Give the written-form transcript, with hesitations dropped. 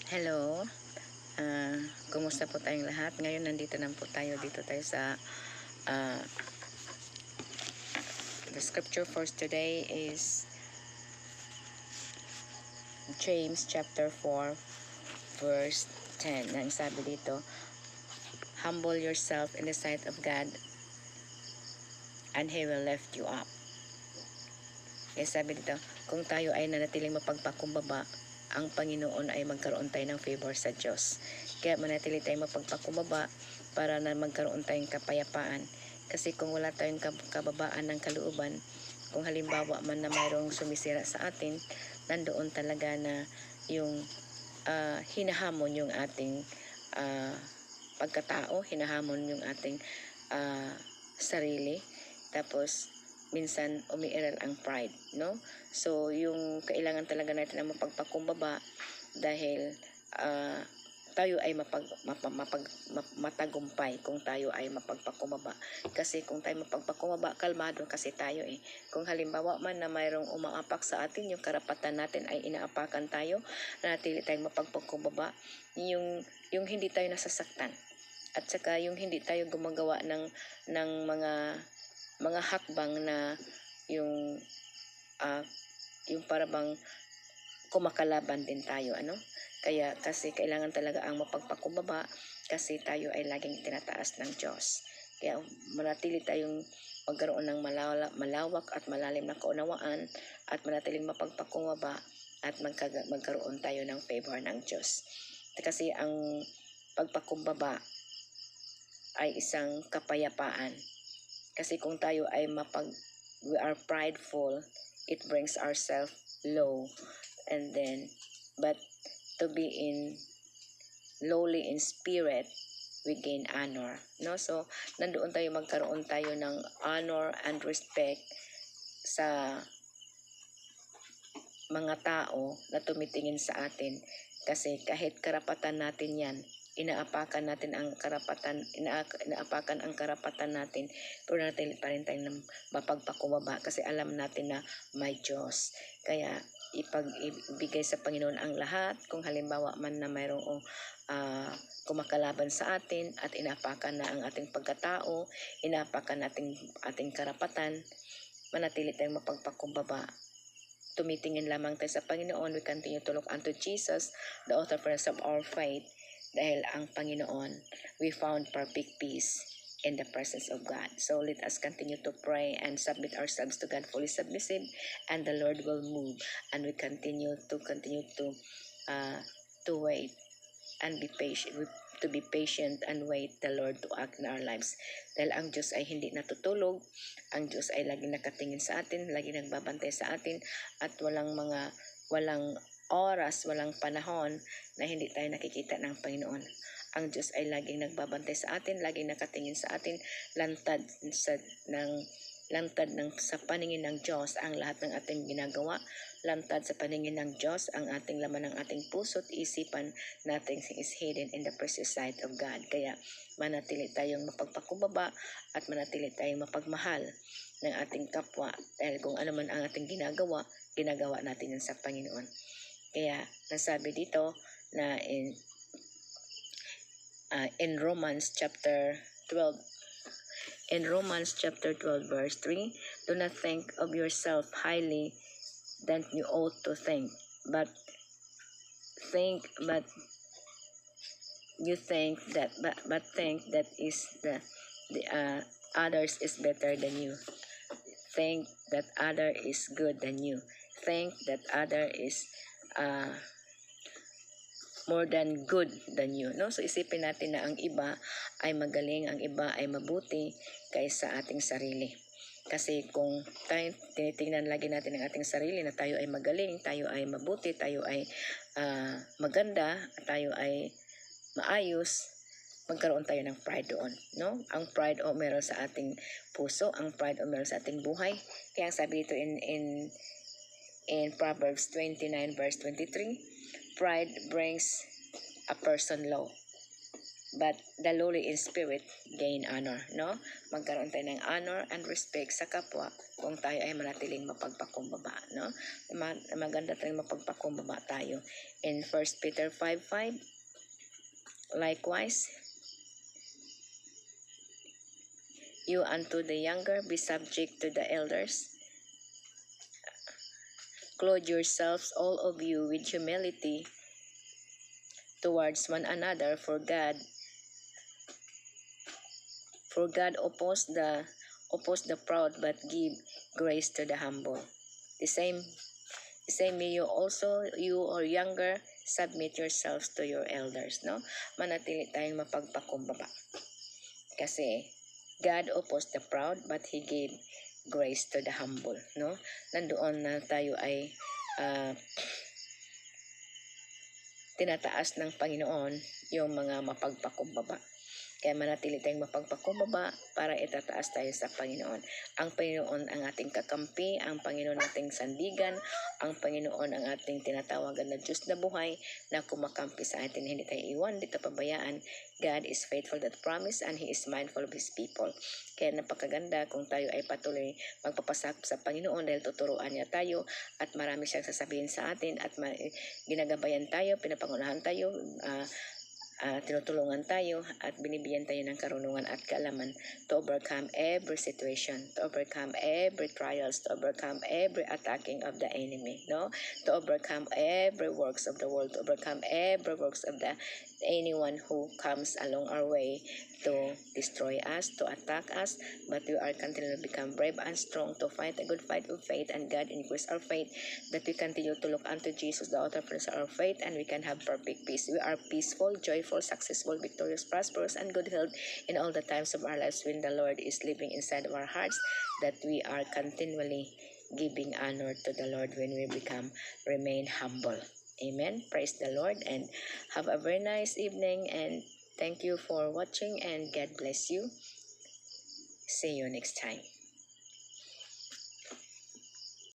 Hello, kumusta po tayong lahat? Ngayon nandito na po tayo sa the scripture for today is James chapter 4 verse 10. Ang sabi dito, humble yourself in the sight of God and He will lift you up. Kaya sabi dito, kung tayo ay nanatiling mapagpakumbaba, ang Panginoon ay magkaroon tayo ng favor sa Diyos. Kaya manatili tayong mapagpakumbaba para na magkaroon tayong kapayapaan. Kasi kung wala tayong kababaan ng kalooban, kung halimbawa man na mayroong sumisira sa atin, nandoon talaga na yung hinahamon yung ating pagkatao, hinahamon yung ating sarili. Tapos minsan umiiral ang pride, no? So yung kailangan talaga natin na mapagpakumbaba dahil tayo ay matagumpay kung tayo ay mapagpakumbaba. Kasi kung tayo mapagpakumbaba, kalmado kasi tayo eh. Kung halimbawa man na mayroong umaapak sa atin, yung karapatan natin ay inaapakan tayo, natili tayong mapagpakumbaba, yung hindi tayo nasasaktan. At saka yung hindi tayo gumagawa ng mga hakbang na yung parabang kumakalaban din tayo, ano? Kaya kasi kailangan talaga ang mapagpakumbaba kasi tayo ay laging tinataas ng Diyos. Kaya manatili tayong magkaroon ng malawak at malalim na kaunawaan at manatiling mapagpakumbaba at magkaroon tayo ng favor ng Diyos. Kasi ang pagpakumbaba ay isang kapayapaan. Kasi kung tayo ay we are prideful, it brings ourselves low. And then, but to be lowly in spirit, we gain honor. No? So, nandoon tayo magkaroon tayo ng honor and respect sa mga tao na tumitingin sa atin. Kasi kahit karapatan natin yan, inaapakan ang karapatan natin, pero natin pa rin tayo ng mapagpakumbaba kasi alam natin na may Diyos. Kaya ibigay sa Panginoon ang lahat. Kung halimbawa man na mayroong kumakalaban sa atin at inaapakan na ang ating pagkatao, inaapakan ating karapatan, manatili tayong mapagpakumbaba. Tumitingin lamang tayo sa Panginoon. We continue to look unto Jesus, the author of our faith. Dahil ang Panginoon, we found perfect peace in the presence of God. So let us continue to pray and submit ourselves to God, fully submissive, and the Lord will move. And we continue to wait and be patient. To be patient and wait the Lord to act in our lives. Dahil ang Diyos ay hindi natutulog, ang Diyos ay laging nakatingin sa atin, laging nagbabantay sa atin, at walang oras, walang panahon na hindi tayo nakikita ng Panginoon. Ang Diyos ay laging nagbabantay sa atin, laging nakatingin sa atin, lantad sa paningin ng Diyos ang lahat ng ating ginagawa. Lantad sa paningin ng Diyos ang ating laman ng ating puso at isipan. Nothing is hidden in the precious sight of God. Kaya manatili tayong mapagpakumbaba at manatili tayong mapagmahal ng ating kapwa. Dahil kung ano man ang ating ginagawa natin yan sa Panginoon. Kaya nasabi dito na in Romans chapter 12 verse 3, do not think of yourself highly than you ought to think, but think that is the others is better than you. Think that other is good than you. Think that other is more than good than you, no? So isipin natin na ang iba ay magaling, ang iba ay mabuti kaysa ating sarili. Kasi kung tayo tinitingnan lagi natin ang ating sarili na tayo ay magaling, tayo ay mabuti, tayo ay maganda, tayo ay maayos, magkaroon tayo ng pride doon, no? Ang pride o meron sa ating puso, ang pride o meron sa ating buhay. Kaya sabi dito in Proverbs 29 verse 23, pride brings a person low. but the lowly in spirit gain honor, no? Magkaroon tayo ng honor and respect sa kapwa kung tayo ay manatiling mapagpakumbaba, no? Maganda tayong mapagpakumbaba tayo. In 1 Peter 5:5, likewise, you unto the younger be subject to the elders. Clothe yourselves all of you with humility towards one another, for God oppose the proud, but give grace to the humble. The same may you also, you or younger, submit yourselves to your elders, no? Manatili tayong mapagpakumbaba. Kasi God oppose the proud, but He gave grace to the humble, no? Nandoon na tayo ay tinataas ng Panginoon yung mga mapagpakumbaba. Kaya manatili tayong mapagpakumbaba para itataas tayo sa Panginoon. Ang Panginoon ang ating kakampi, ang Panginoon ang ating sandigan, ang Panginoon ang ating tinatawagan na Diyos na buhay na kumakampi sa atin. Hindi tayo iwan, hindi tayo pabayaan. God is faithful that promise and He is mindful of His people. Kaya napakaganda kung tayo ay patuloy magpapasakop sa Panginoon dahil tuturuan niya tayo at marami siyang sasabihin sa atin at ginagabayan tayo, pinapangunahan tayo, tinutulungan tayo at binibigyan tayo ng karunungan at kaalaman to overcome every situation, to overcome every trials, to overcome every attacking of the enemy, no? To overcome every works of the world, to overcome every works of the anyone who comes along our way to destroy us, to attack us, but we are continuing to become brave and strong to fight a good fight of faith, and God increase our faith, that we continue to look unto Jesus, the author of our faith, and we can have perfect peace. We are peaceful, joyful, successful, victorious, prosperous, and good health in all the times of our lives when the Lord is living inside of our hearts, that we are continually giving honor to the Lord when we remain humble. Amen. Praise the Lord and have a very nice evening, and thank you for watching, and God bless you. See you next time.